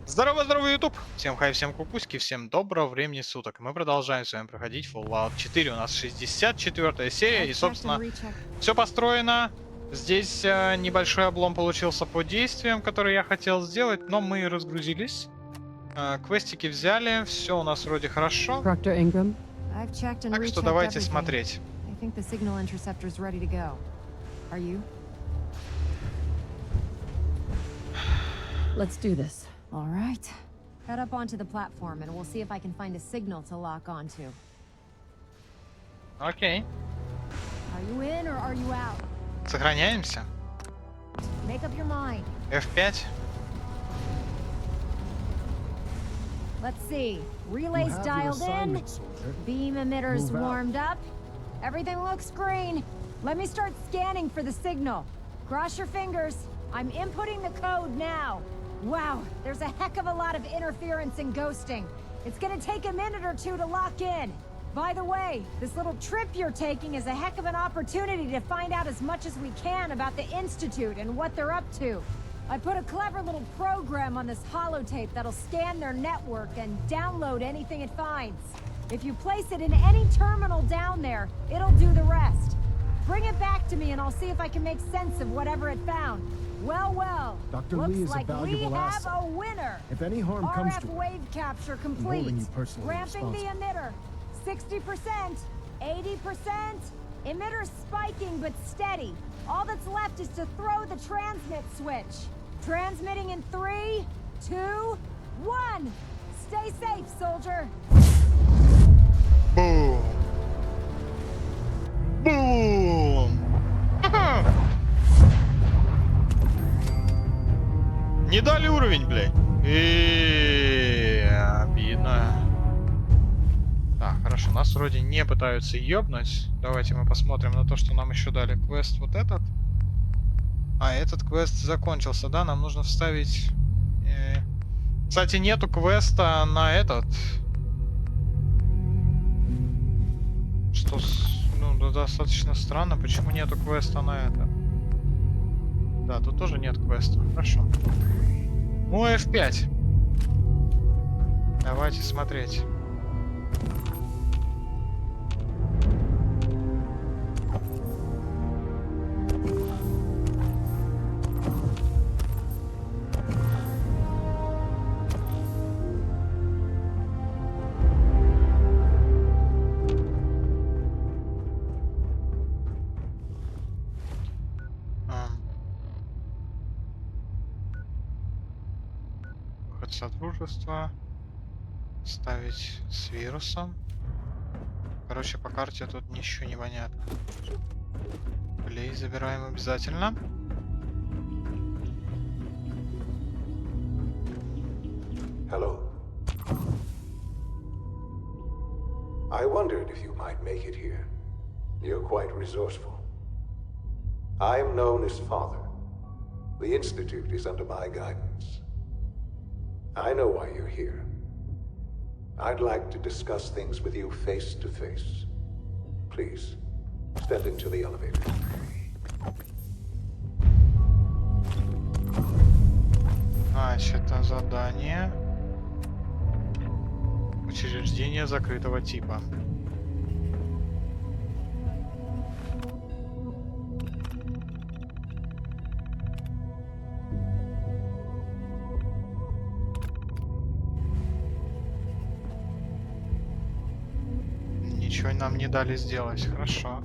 Здорово, здорово, YouTube! Всем хай, всем кукуськи, всем доброго времени суток. Мы продолжаем с вами проходить Fallout 4. У нас 64-я серия, и, собственно, все построено. Здесь небольшой облом получился по действиям, которые я хотел сделать, но мы разгрузились. Квестики взяли, все у нас вроде хорошо. Так что давайте смотреть. Let's do this. All right. Head up onto the platform and we'll see if I can find a signal to lock onto. Окей. Are you in or are you out? Сохраняемся. Make up your mind. F5. Let's see. Relays dialed in. Beam emitters warmed up. Everything looks green. Let me start scanning for the signal. Cross your fingers. I'm inputting the code now. Wow, there's a heck of a lot of interference and ghosting. It's gonna take a minute or two to lock in. By the way, this little trip you're taking is a heck of an opportunity to find out as much as we can about the Institute and what they're up to. I put a clever little program on this holotape that'll scan their network and download anything it finds. If you place it in any terminal down there, it'll do the rest. Bring it back to me and I'll see if I can make sense of whatever it found. Well, Dr. looks Lee is like a valuable we have asset. a winner. If any harm comes RF to it, wave capture I'm complete. holding you personally Ramping the responsible. emitter. 60%, 80%. Emitter's spiking but steady. All that's left is to throw the transmit switch. Transmitting in 3, 2, 1. Stay safe, soldier. Бум! Бум! Не дали уровень, блядь. Обидно. Так, хорошо, нас вроде не пытаются ёбнуть. Давайте мы посмотрим на то, что нам еще дали. Квест вот этот. А, этот квест закончился, да? Нам нужно вставить... Кстати, нету квеста на этот. Что, ну, достаточно странно. Почему нету квеста на это? Да, тут тоже нет квеста. Хорошо. Ну, F5. Давайте смотреть. Содружество. Ставить с вирусом. Короче, по карте тут ничего не понятно. Клей забираем обязательно. Hello. I wondered if you might make it here. You're quite resourceful. I am known as Father. The Institute is under my guidance. I know why you're here. I'd like to discuss things with you face to face. Please, step into the elevator. Значит, задание. Учреждение закрытого типа. Ничего нам не дали сделать. Хорошо.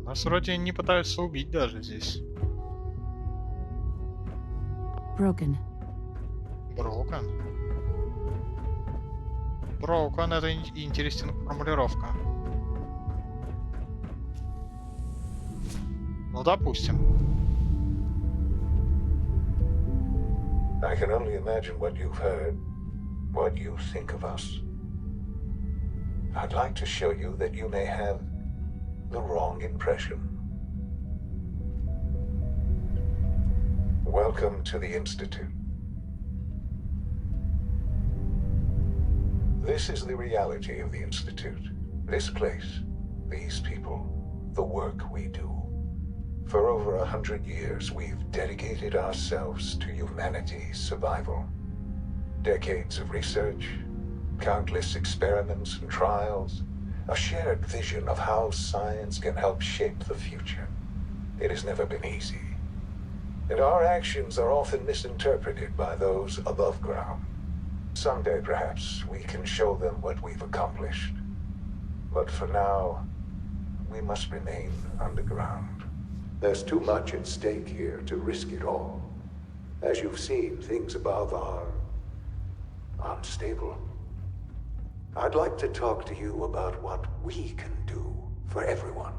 Нас вроде не пытаются убить даже здесь. Broken. Broken? Broken — это интересная формулировка. Ну, допустим. I can only imagine what you've heard, what you think of us. I'd like to show you that you may have the wrong impression. Welcome to the Institute. This is the reality of the Institute. This place, these people, the work we do. For over 100 years, we've dedicated ourselves to humanity's survival. Decades of research, countless experiments and trials, a shared vision of how science can help shape the future. It has never been easy. And our actions are often misinterpreted by those above ground. Someday, perhaps, we can show them what we've accomplished. But for now, we must remain underground. There's too much at stake here to risk it all. As you've seen, things above are unstable. I'd like to talk to you about what we can do for everyone.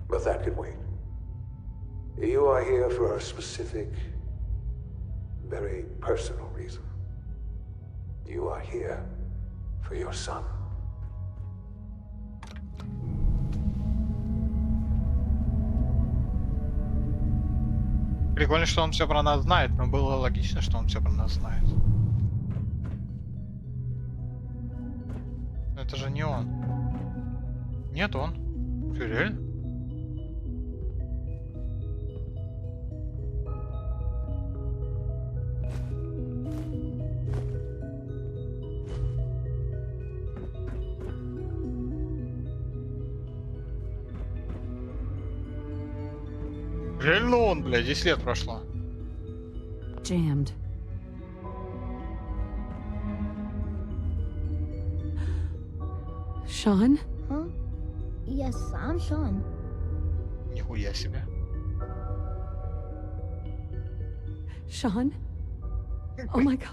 But that can wait. You are here for a specific, very personal reason. You are here for your son. Прикольно, что он все про нас знает, но было логично, что он все про нас знает. Но это же не он. Нет, он. Что, реально? Реально он, блядь, 10 лет прошло. Jammed. Sean? Huh? Yes, I'm Sean. Нихуя себе. Sean? Oh my god.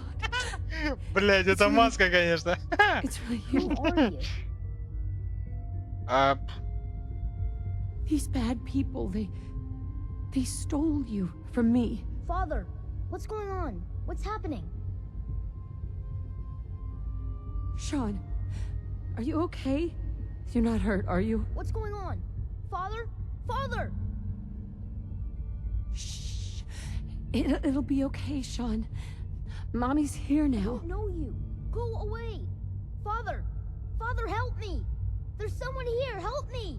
Блядь, это маска, конечно. It's really Who you. are you? А, These bad people, they stole you from me. Father, what's going on? What's happening? Sean, are you okay? You're not hurt, are you? What's going on? Father? Father! Shh. It'll be okay, Sean. Mommy's here I now. don't know you. Go away. Father! Father, help me! There's someone here. Help me!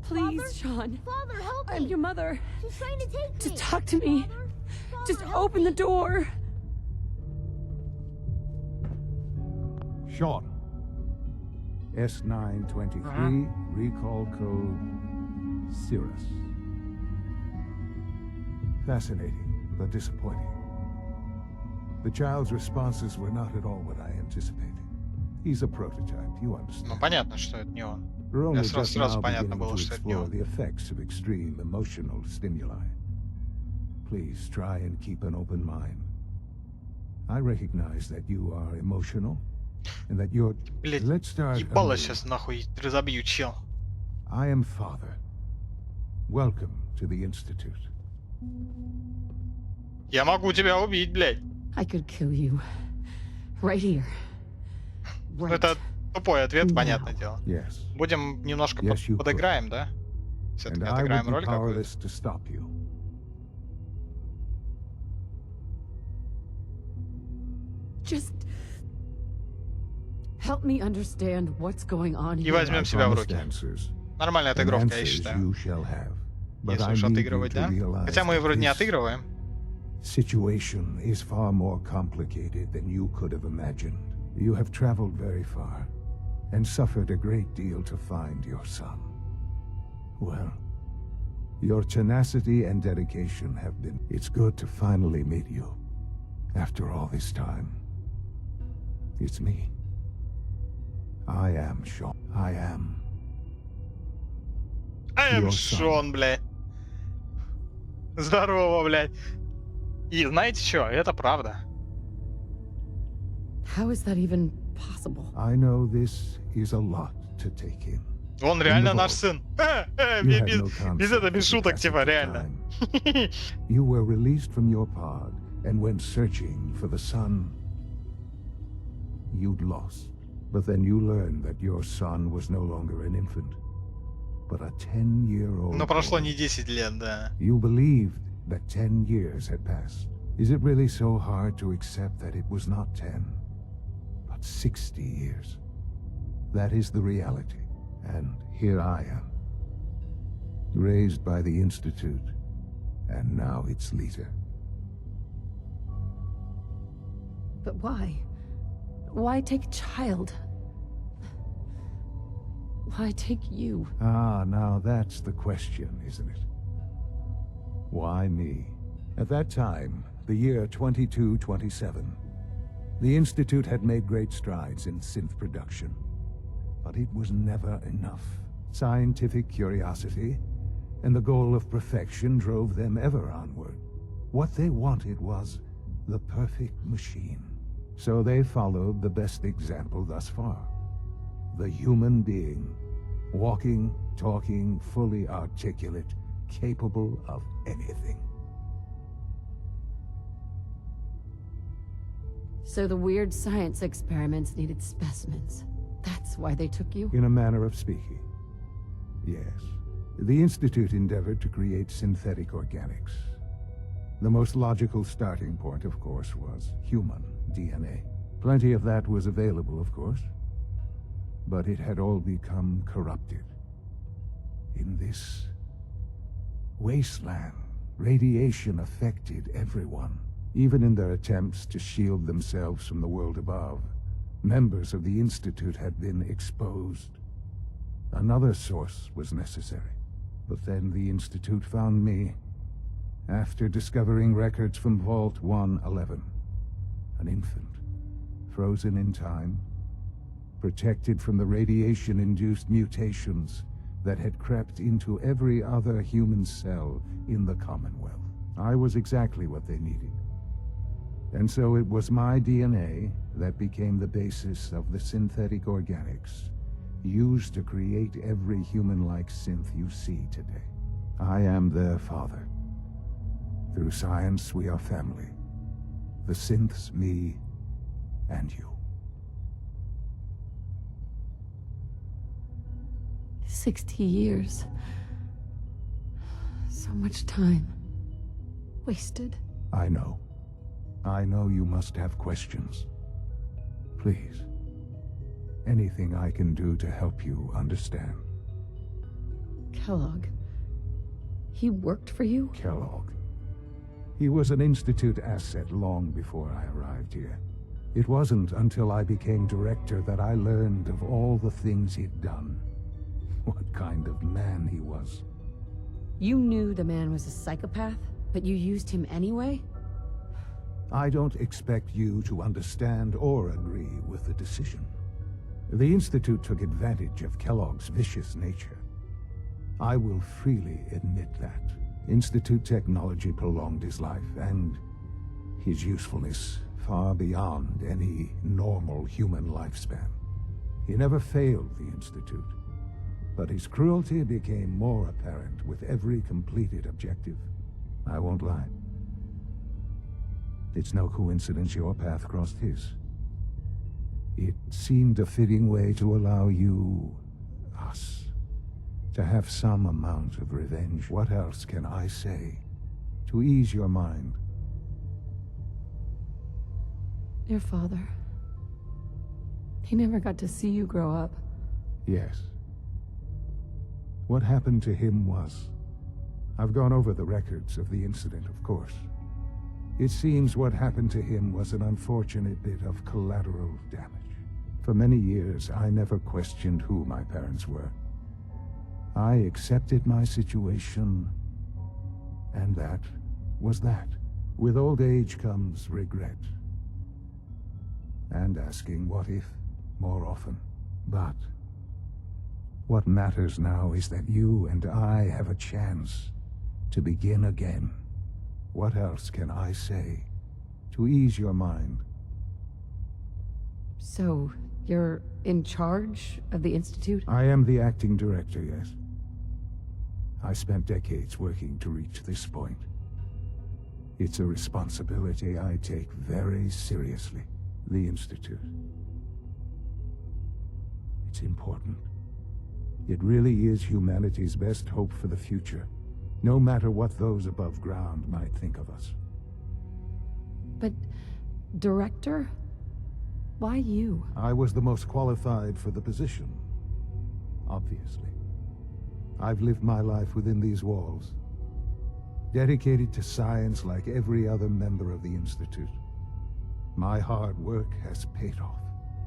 Please, Father? Sean. Father, help me! I'm your mother. She's trying to take me. Just talk to me. Father? Father, Just help open me. the door. Sean. S923, recall code Cirrus. Fascinating, but disappointing. The child's responses were not at all what I anticipated. He's a prototype, you ну understand. понятно, что это не он. We're only сразу- just сразу now понятно beginning было, to что это не explore он. the effects of extreme emotional stimuli. Please try and keep an open mind. I recognize that you are emotional, and that you're... Блять, Let's start ебало anew. сейчас нахуй разобью, чел. I am Father. Welcome to the Institute. Я могу тебя убить, блядь. I could kill you. Right here. Ну, Right. это тупой ответ, No. понятное дело. Yes, Будем немножко Yes, you подыграем, да? and Все-таки I would отыграем be роль какую-то. powerless to stop you. Just help me understand what's going on И here. возьмем I себя в promised руки. answers, Нормальная and отыгровка, я answers считаю. you shall have. But Если I уж need you отыгрывать, to да? realize Хотя мы that вроде не this отыгрываем. situation is far more complicated than you could have imagined. You have traveled very far and suffered a great deal to find your son. Well, your tenacity and dedication have been... It's good to finally meet you. After all this time. It's me. I am Sean. I am. Эм, Your son. Шон, блядь. Здорово, блядь. И знаете что? Это правда. How is that even possible? I know this is a lot to take in. Он реально the наш vault. сын. You had no concept Без этого, of без the шуток, passage типа, of реально. time. You were released from your pod and went searching for the son you'd lost. But then you learned that your son was no longer an infant, but a 10-year-old Но прошло boy. не 10 лет, да. You believed that 10 years had passed. Is it really so hard to accept that it was not 10, but 60 years? That is the reality. And here I am, raised by the Institute, and now its leader. But why? Why take a child? Why take you? Ah, now that's the question, isn't it? Why me? At that time, the year 2227, the Institute had made great strides in synth production. But it was never enough. Scientific curiosity and the goal of perfection drove them ever onward. What they wanted was the perfect machine. So they followed the best example thus far. The human being. Walking, talking, fully articulate, capable of anything. So the weird science experiments needed specimens. That's why they took you? In a manner of speaking. Yes. The Institute endeavored to create synthetic organics. The most logical starting point, of course, was human DNA. Plenty of that was available, of course. But it had all become corrupted. In this wasteland, radiation affected everyone. Even in their attempts to shield themselves from the world above, members of the Institute had been exposed. Another source was necessary. But then the Institute found me, after discovering records from Vault 111. An infant, frozen in time, protected from the radiation-induced mutations that had crept into every other human cell in the Commonwealth. I was exactly what they needed. And so it was my DNA that became the basis of the synthetic organics used to create every human-like synth you see today. I am their father. Through science, we are family. The synths, me, and you. 60 years. So much time. Wasted. I know. I know you must have questions. Please. Anything I can do to help you understand. Kellogg. He worked for you? Kellogg. He was an Institute asset long before I arrived here. It wasn't until I became director that I learned of all the things he'd done. What kind of man he was. You knew the man was a psychopath, but you used him anyway? I don't expect you to understand or agree with the decision. The Institute took advantage of Kellogg's vicious nature. I will freely admit that. Institute technology prolonged his life, and his usefulness far beyond any normal human lifespan. He never failed the Institute, but his cruelty became more apparent with every completed objective. I won't lie. It's no coincidence your path crossed his. It seemed a fitting way to allow you, us, to have some amount of revenge. What else can I say to ease your mind? Your father. He never got to see you grow up. Yes. What happened to him was... I've gone over the records of the incident, of course. It seems what happened to him was an unfortunate bit of collateral damage. For many years, I never questioned who my parents were. I accepted my situation, and that was that. With old age comes regret. And asking what if more often. But what matters now is that you and I have a chance to begin again. What else can I say to ease your mind? So, you're in charge of the Institute? I am the acting director, yes. I spent decades working to reach this point. It's a responsibility I take very seriously. The Institute. It's important. It really is humanity's best hope for the future, no matter what those above ground might think of us. But, director? Why you? I was the most qualified for the position. obviously. I've lived my life within these walls, dedicated to science like every other member of the Institute. My hard work has paid off.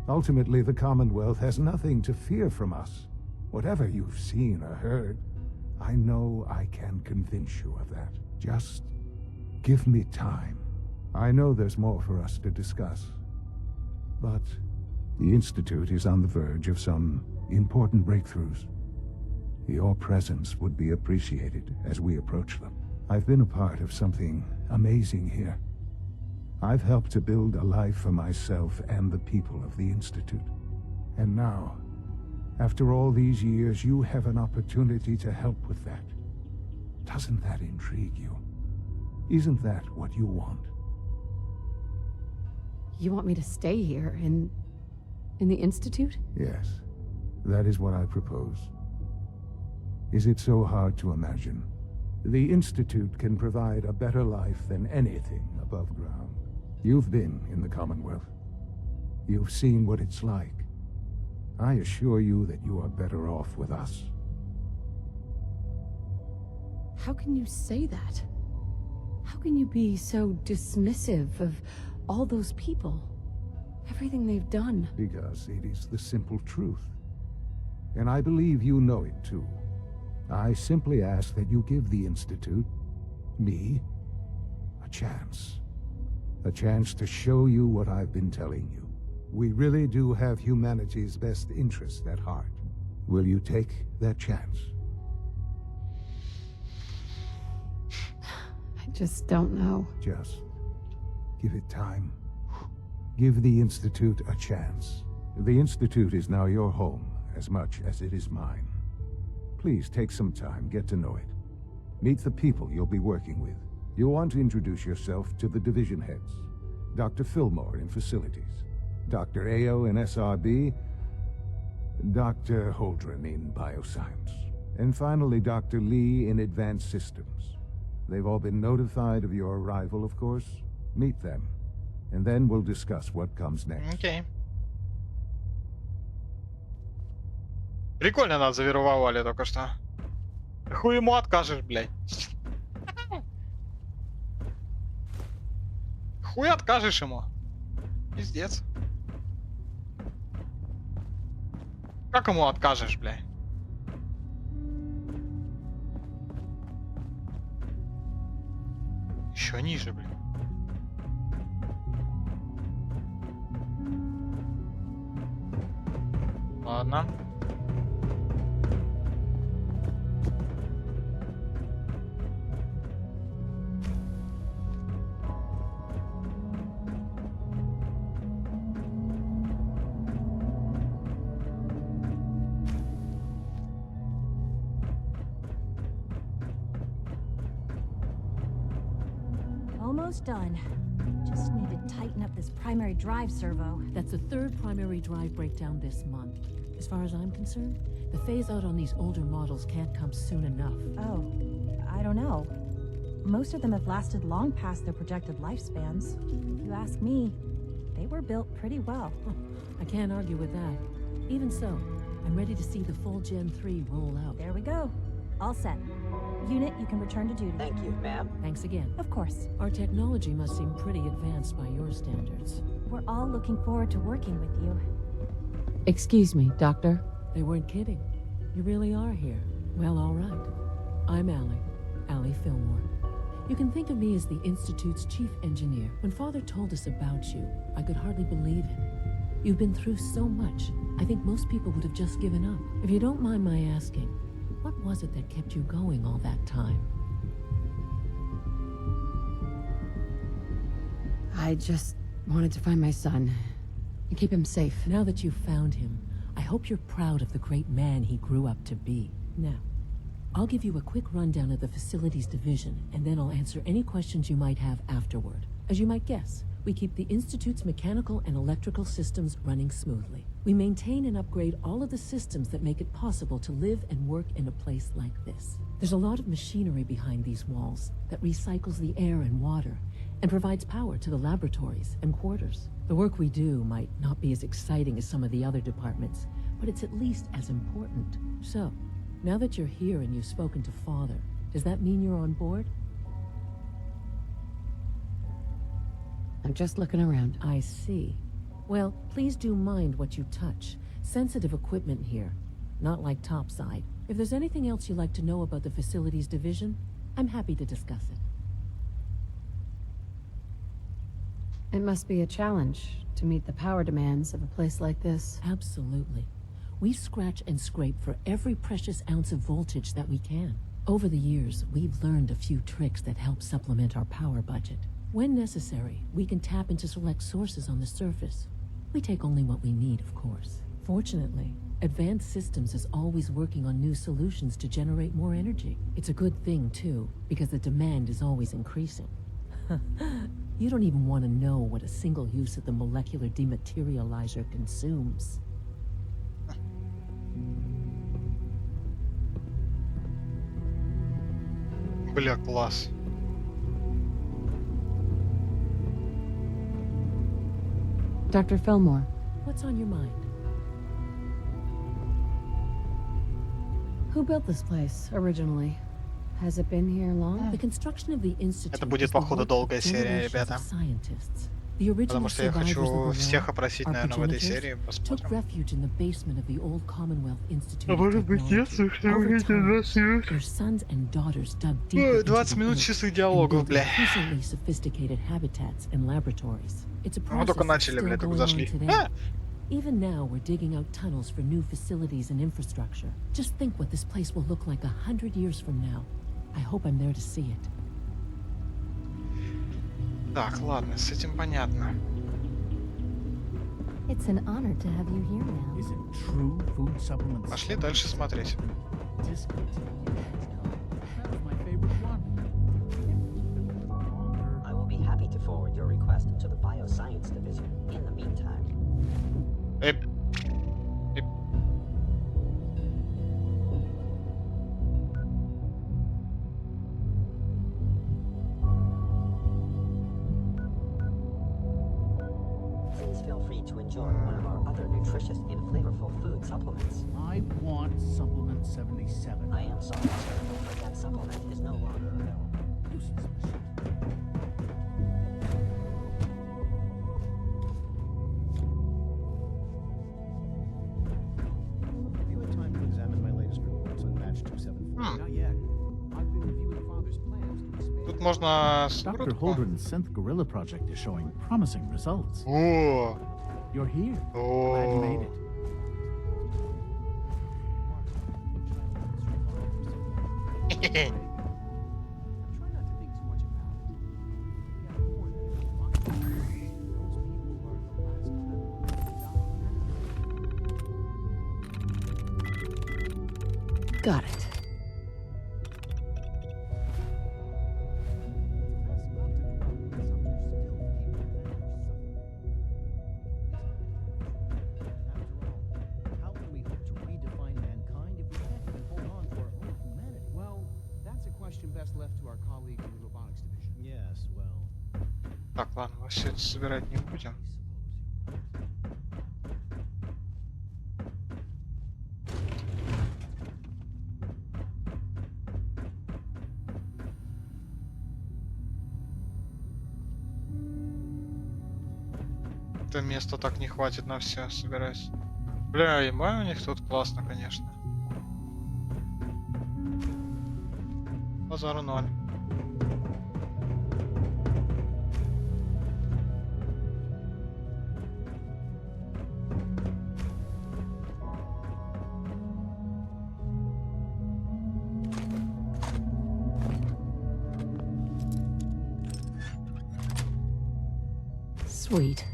Ultimately, the Commonwealth has nothing to fear from us. Whatever you've seen or heard, I know I can convince you of that. Just give me time. I know there's more for us to discuss, but the Institute is on the verge of some important breakthroughs. Your presence would be appreciated as we approach them. I've been a part of something amazing here. I've helped to build a life for myself and the people of the Institute. And now, after all these years, you have an opportunity to help with that. Doesn't that intrigue you? Isn't that what you want? You want me to stay here in the Institute? Yes, that is what I propose. Is it so hard to imagine? The Institute can provide a better life than anything above ground. You've been in the Commonwealth. You've seen what it's like. I assure you that you are better off with us. How can you say that? How can you be so dismissive of all those people? Everything they've done. Because it is the simple truth. And I believe you know it too. I simply ask that you give the Institute, me, a chance. A chance to show you what I've been telling you. We really do have humanity's best interest at heart. Will you take that chance? I just don't know. Just give it time. Give the Institute a chance. The Institute is now your home as much as it is mine. Please take some time, get to know it. Meet the people you'll be working with. You'll want to introduce yourself to the division heads. Dr. Fillmore in facilities, Dr. Ao in SRB, Dr. Holdren in bioscience, and finally Dr. Lee in advanced systems. They've all been notified of your arrival, of course. Meet them, and then we'll discuss what comes next. Окей. Прикольно нас завербовали только что. Хуй ему откажешь, блядь. Хуй откажешь ему. Пиздец. Как ему откажешь, блядь? Еще ниже, блядь. Ладно. Almost done. Just need to tighten up this primary drive servo. That's the third primary drive breakdown this month. As far as I'm concerned, the phase-out on these older models can't come soon enough. Oh, I don't know. Most of them have lasted long past their projected lifespans. If you ask me, they were built pretty well. I can't argue with that. Even so, I'm ready to see the full Gen 3 roll out. There we go. All set. Unit, you can return to duty. Thank you, ma'am. Thanks again. Of course. Our technology must seem pretty advanced by your standards. We're all looking forward to working with you. Excuse me, Doctor. They weren't kidding. You really are here. Well, all right. I'm Allie Fillmore. You can think of me as the Institute's chief engineer. When Father told us about you, I could hardly believe it. You've been through so much, I think most people would have just given up. If you don't mind my asking, what was it that kept you going all that time? I just wanted to find my son and keep him safe. Now that you've found him, I hope you're proud of the great man he grew up to be. Now, I'll give you a quick rundown of the facilities division, and then I'll answer any questions you might have afterward. As you might guess, we keep the Institute's mechanical and electrical systems running smoothly. We maintain and upgrade all of the systems that make it possible to live and work in a place like this. There's a lot of machinery behind these walls that recycles the air and water and provides power to the laboratories and quarters. The work we do might not be as exciting as some of the other departments, but but it's at least as important. So, now that you're here and you've spoken to Father, does that mean you're on board? I'm just looking around. I see. Well, please do mind what you touch. Sensitive equipment here, not like topside. If there's anything else you'd like to know about the facilities division, I'm happy to discuss it. It must be a challenge to meet the power demands of a place like this. Absolutely. We scratch and scrape for every precious ounce of voltage that we can. Over the years, we've learned a few tricks that help supplement our power budget. When necessary, we can tap into select sources on the surface. We take only what we need, of course. Fortunately, Advanced Systems is always working on new solutions to generate more energy. It's a good thing, too, because the demand is always increasing. You don't even want to know what a single use of the molecular dematerializer consumes. Бля, класс. Dr. Fillmore. What's on your mind? Who built this place originally? Has it been here long? The construction of the Institute. Это будет, is the походу, work долгая of серия, generations ребята. of scientists. The original Потому что я survivors of the хочу war, всех опросить, our наверное, в этой progenitors, серии. took Посмотрим. refuge in the basement of the old Commonwealth Institute А of может быть, нет, Technology. слушай, Over увидите time, 20 минут. their sons and daughters dug deeper into 20 the минут earth чистых and диалогов, built бля. increasingly sophisticated habitats and laboratories. It's a Мы только process that's начали, still бля, только going on зашли. today. А! Even now, we're digging out tunnels for new facilities and infrastructure. Just think what this place will look like 100 years from now. I hope I'm there to see it. Так, ладно, с этим понятно. It's an honor to have you here now. Is it true food supplements? Пошли дальше смотреть. Discontinued. That was my favorite one. I will be happy to forward your request to the Bioscience Division in the meantime. Эп. Эп. Please feel free to enjoy one of our other nutritious and flavorful food supplements. I want supplement 77. I am sorry, sir, but that supplement is no longer available. Nuisance of a shit. Have you had time to examine my latest reports on match 274? Not yet. I've been reviewing Father's plans to expand. Тут можно Dr. скрутку. Holdren's synth gorilla project is showing promising results. О, You're here. Glad you made о. it. Хе-хе-хе. Try not to think too much about it. We have more than enough money. Those people are the last of Got it. How can we hope to redefine mankind if we can't even hold on to our own humanity? Well, that's a question best left to our colleagues in the robotics division. Yes, well, Так, ладно, мы все это собирать не будем. Это места так не хватит на все, собираюсь. Бля, ебать, у них тут классно, конечно. Базару ноль. Sweet.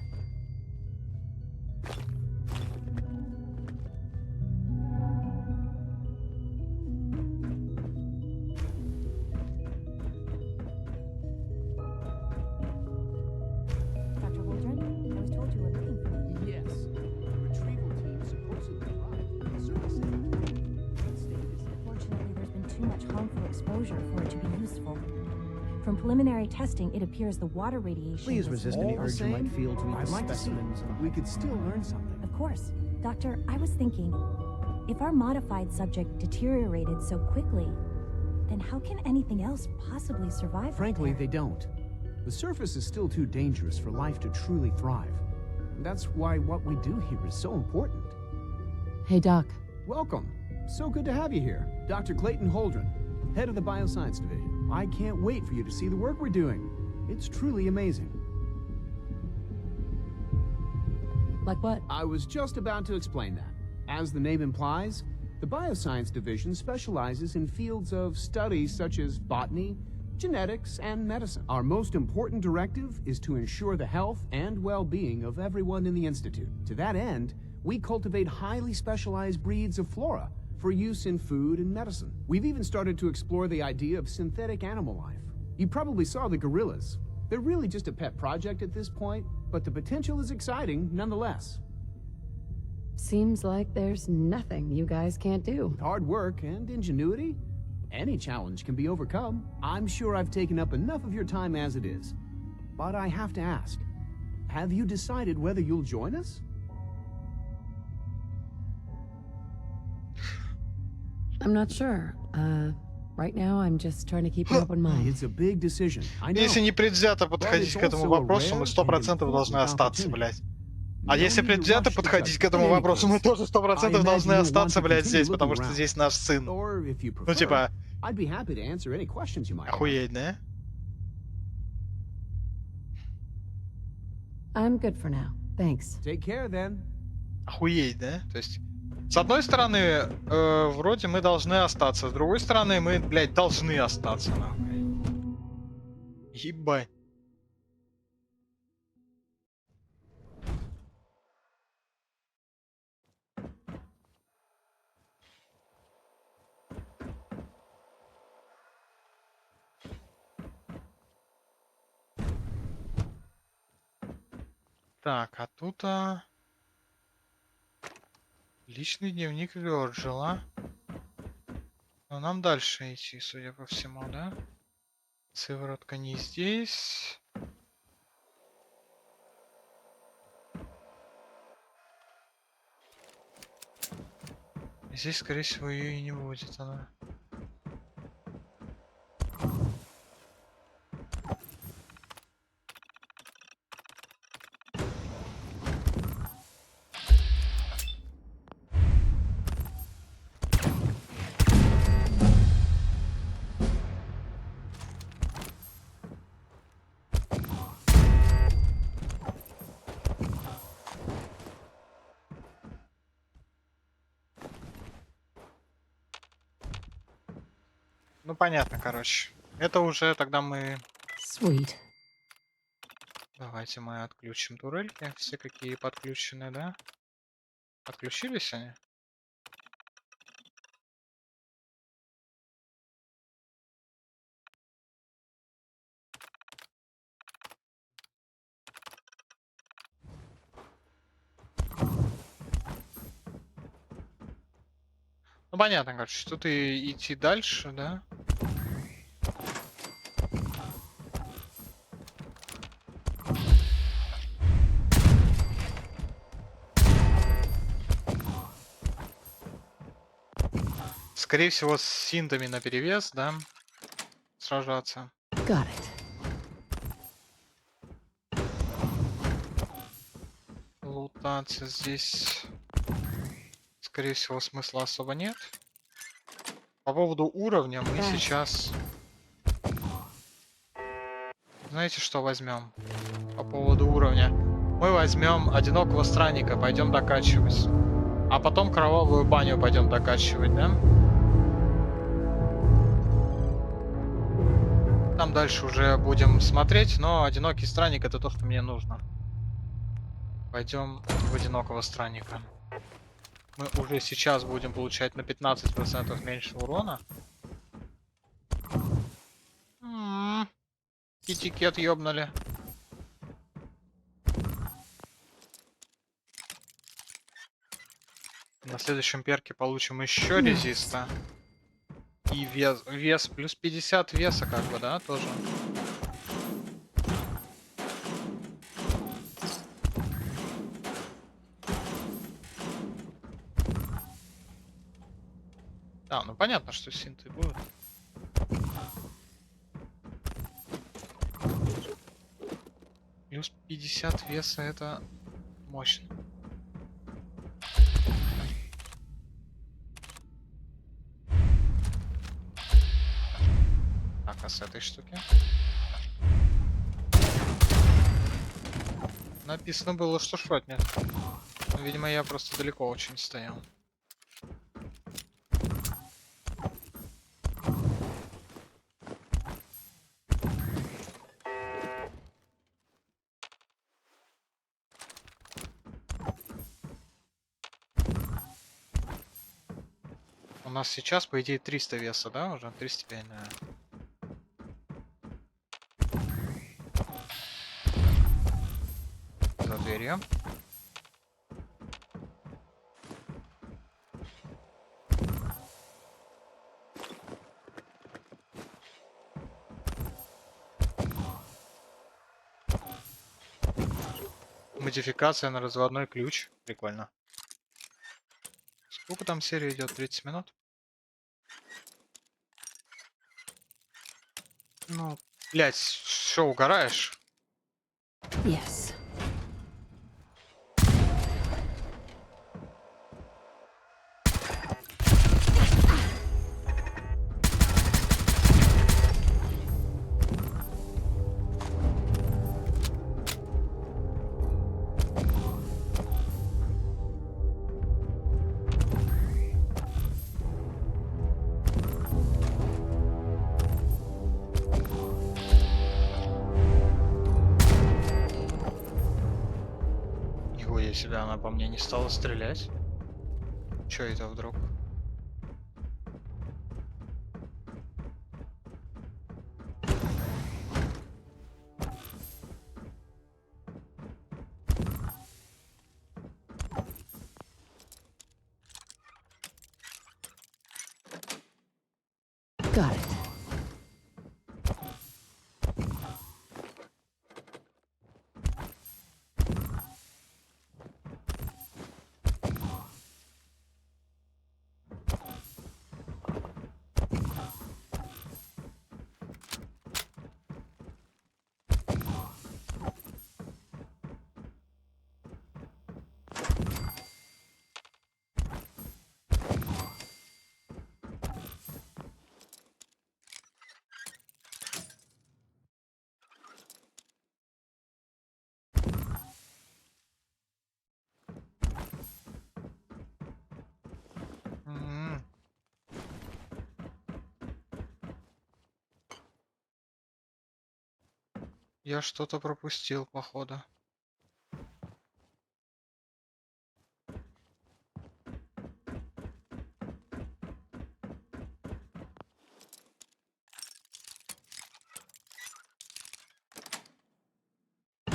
Dr. Holdren, I was told you were looking for me. Yes. The retrieval team supposedly arrived at the service center. What state is it? Fortunately, there's been too much harmful exposure for it to be useful. From preliminary testing, it appears the water radiation please was resist all any the urge you might same, feel to eat I'd the like to see. specimens. We could still learn something. Of course. Doctor, I was thinking, if our modified subject deteriorated so quickly, then how can anything else possibly survive? Frankly, they don't. The surface is still too dangerous for life to truly thrive. That's why what we do here is so important. Hey, Doc. Welcome. So good to have you here. Dr. Clayton Holdren, head of the Bioscience Division. I can't wait for you to see the work we're doing. It's truly amazing. Like what? I was just about to explain that. As the name implies, the Bioscience Division specializes in fields of study such as botany, genetics, and medicine. Our most important directive is to ensure the health and well-being of everyone in the Institute. To that end, we cultivate highly specialized breeds of flora for use in food and medicine. We've even started to explore the idea of synthetic animal life. You probably saw the gorillas. They're really just a pet project at this point, but the potential is exciting nonetheless. Seems like there's nothing you guys can't do. With hard work and ingenuity, any challenge can be overcome. I'm sure I've taken up enough of your time as it is. But I have to ask, have you decided whether you'll join us? I'm not sure. Right now I'm just trying to keep an open mind. It's a big decision. I know. Если не предвзято подходить к этому вопросу, мы 100% должны остаться, блядь. А если предвзято подходить к этому вопросу, мы тоже 100% должны остаться, блядь, здесь, потому что здесь наш сын. Ну, типа, охуеть, да? I'm good for now. Thanks. Take care then. Охуеть, да? То есть, с одной стороны, вроде мы должны остаться, с другой стороны, мы, блядь, должны остаться, нахуй. Ебать. Так, а тут личный дневник Вёрджила. Но нам дальше идти, судя по всему, да? Сыворотка не здесь. Здесь, скорее всего, ее и не будет она. Ну понятно, короче. Это уже тогда мы... Sweet. Давайте мы отключим турельки. Все какие подключены, да? Отключились они? Ну понятно, короче, тут и идти дальше, да? Скорее всего, с синтами наперевес, да? Сражаться. Got it. Лутаться здесь, скорее всего, смысла особо нет. По поводу уровня мы сейчас... Знаете, что возьмем? По поводу уровня. Мы возьмем одинокого странника, пойдем докачивать. А потом кровавую баню пойдем докачивать, да? Там дальше уже будем смотреть, но одинокий странник это то, что мне нужно. Пойдем в одинокого странника. Мы уже сейчас будем получать на 15% меньше урона. Китикет ёбнули. На следующем перке получим еще резиста. И вес плюс 50 веса, как бы, да, тоже. понятно, что синты будут. Плюс 50 веса, это мощно. Так, а с этой штуки? Написано было, что шотнет. Но, видимо, я просто далеко очень стоял. У нас сейчас, по идее, 300 веса, да? Уже 305, наверное. За дверью. Модификация на разводной ключ. Прикольно. Сколько там серия идет? 30 минут? Ну, блять, что, угораешь? Yes. Нихуя себе, она по мне не стала стрелять. Чё это вдруг? Got it. М. Я что-то пропустил, походу.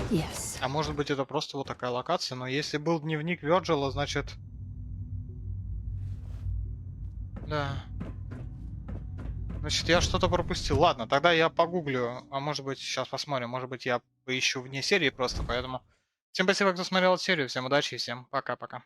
Yes. А может быть, это просто вот такая локация, но если был дневник Вёрджила, значит... Да. Значит, я что-то пропустил. Ладно, тогда я погуглю. А может быть, сейчас посмотрим. Может быть, я поищу вне серии просто, поэтому... Всем спасибо, кто смотрел эту серию. Всем удачи и всем пока-пока.